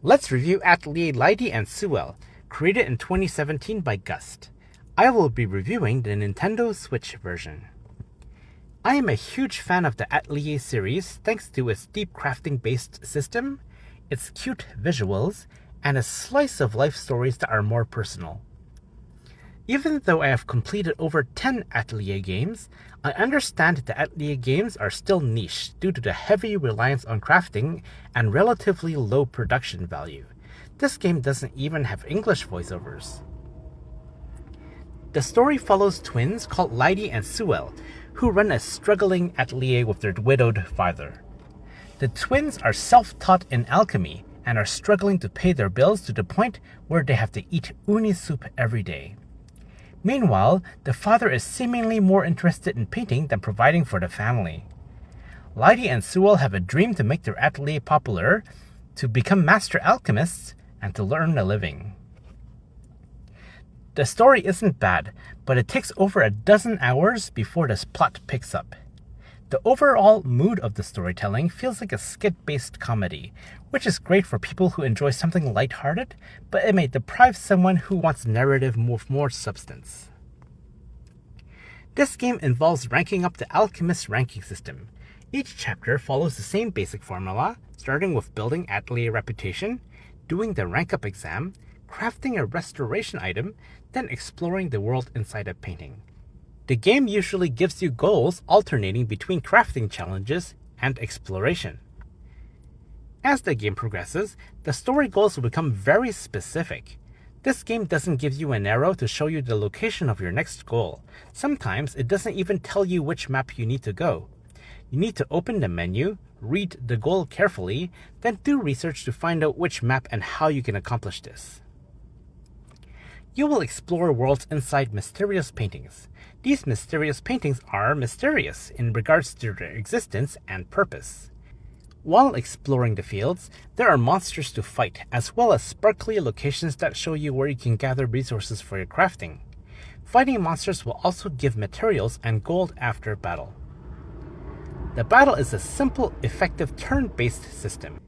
Let's review Atelier Lydie and Suelle, created in 2017 by Gust. I will be reviewing the Nintendo Switch version. I am a huge fan of the Atelier series thanks to its deep crafting-based system, its cute visuals, and a slice of life stories that are more personal. Even though I have completed over 10 Atelier games, I understand that Atelier games are still niche due to the heavy reliance on crafting and relatively low production value. This game doesn't even have English voiceovers. The story follows twins called Lydie and Suelle, who run a struggling atelier with their widowed father. The twins are self-taught in alchemy and are struggling to pay their bills to the point where they have to eat uni soup every day. Meanwhile, the father is seemingly more interested in painting than providing for the family. Lydie and Suelle have a dream to make their atelier popular, to become master alchemists, and to earn a living. The story isn't bad, but it takes over a dozen hours before the plot picks up. The overall mood of the storytelling feels like a skit-based comedy, which is great for people who enjoy something lighthearted, but it may deprive someone who wants narrative with more substance. This game involves ranking up the alchemist ranking system. Each chapter follows the same basic formula, starting with building atelier reputation, doing the rank up exam, crafting a restoration item, then exploring the world inside a painting. The game usually gives you goals alternating between crafting challenges and exploration. As the game progresses, the story goals will become very specific. This game doesn't give you an arrow to show you the location of your next goal. Sometimes it doesn't even tell you which map you need to go. You need to open the menu, read the goal carefully, then do research to find out which map and how you can accomplish this. You will explore worlds inside mysterious paintings. These mysterious paintings are mysterious in regards to their existence and purpose. While exploring the fields, there are monsters to fight, as well as sparkly locations that show you where you can gather resources for your crafting. Fighting monsters will also give materials and gold after battle. The battle is a simple, effective turn-based system.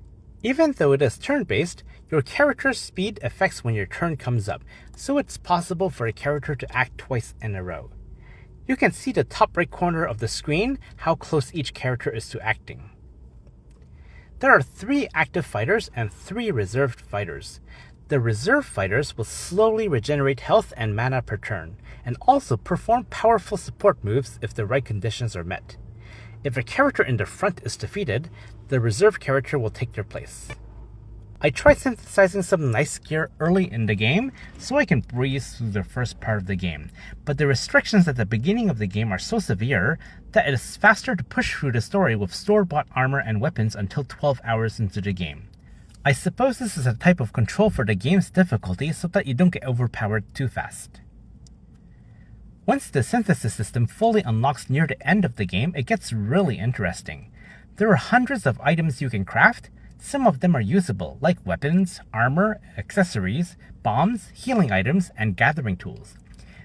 Even though it is turn-based, your character's speed affects when your turn comes up, so it's possible for a character to act twice in a row. You can see the top right corner of the screen how close each character is to acting. There are 3 active fighters and 3 reserved fighters. The reserve fighters will slowly regenerate health and mana per turn, and also perform powerful support moves if the right conditions are met. If a character in the front is defeated, the reserve character will take their place. I tried synthesizing some nice gear early in the game so I can breeze through the first part of the game, but the restrictions at the beginning of the game are so severe that it is faster to push through the story with store-bought armor and weapons until 12 hours into the game. I suppose this is a type of control for the game's difficulty so that you don't get overpowered too fast. Once the synthesis system fully unlocks near the end of the game, it gets really interesting. There are hundreds of items you can craft. Some of them are usable, like weapons, armor, accessories, bombs, healing items, and gathering tools.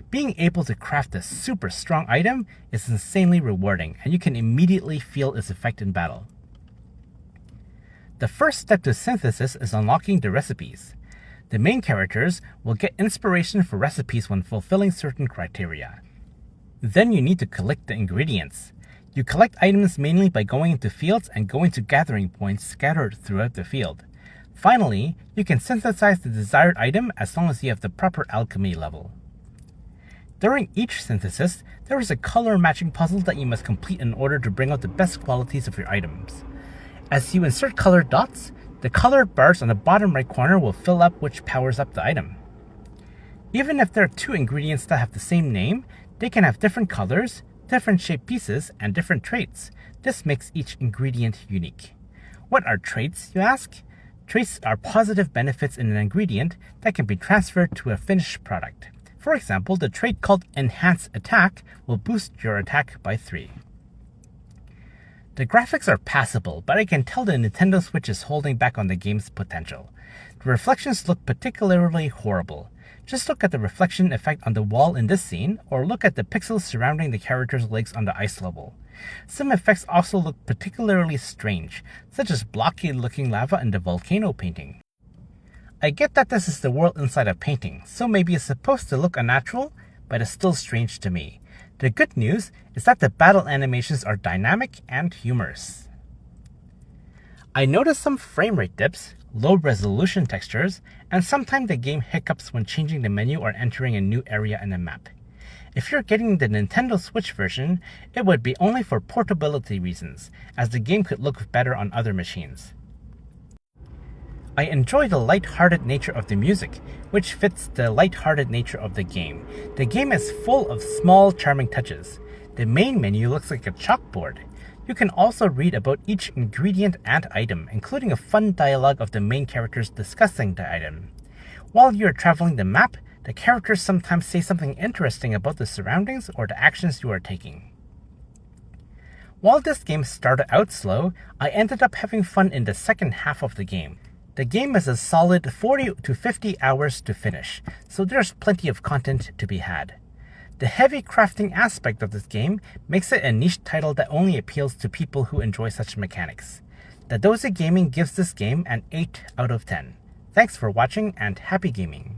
Being able to craft a super strong item is insanely rewarding, and you can immediately feel its effect in battle. The first step to synthesis is unlocking the recipes. The main characters will get inspiration for recipes when fulfilling certain criteria. Then you need to collect the ingredients. You collect items mainly by going into fields and going to gathering points scattered throughout the field. Finally, you can synthesize the desired item as long as you have the proper alchemy level. During each synthesis, there is a color matching puzzle that you must complete in order to bring out the best qualities of your items. As you insert colored dots, the colored bars on the bottom right corner will fill up which powers up the item. Even if there are 2 ingredients that have the same name, they can have different colors, different shaped pieces, and different traits. This makes each ingredient unique. What are traits, you ask? Traits are positive benefits in an ingredient that can be transferred to a finished product. For example, the trait called Enhance Attack will boost your attack by 3. The graphics are passable, but I can tell the Nintendo Switch is holding back on the game's potential. The reflections look particularly horrible. Just look at the reflection effect on the wall in this scene, or look at the pixels surrounding the character's legs on the ice level. Some effects also look particularly strange, such as blocky-looking lava in the volcano painting. I get that this is the world inside a painting, so maybe it's supposed to look unnatural, but it's still strange to me. The good news is that the battle animations are dynamic and humorous. I noticed some frame rate dips, low resolution textures, and sometimes the game hiccups when changing the menu or entering a new area in a map. If you're getting the Nintendo Switch version, it would be only for portability reasons, as the game could look better on other machines. I enjoy the light-hearted nature of the music, which fits the light-hearted nature of the game. The game is full of small, charming touches. The main menu looks like a chalkboard. You can also read about each ingredient and item, including a fun dialogue of the main characters discussing the item. While you're traveling the map, the characters sometimes say something interesting about the surroundings or the actions you are taking. While this game started out slow, I ended up having fun in the second half of the game. The game is a solid 40 to 50 hours to finish, so there's plenty of content to be had. The heavy crafting aspect of this game makes it a niche title that only appeals to people who enjoy such mechanics. Dadozy Gaming gives this game an 8 out of 10. Thanks for watching and happy gaming!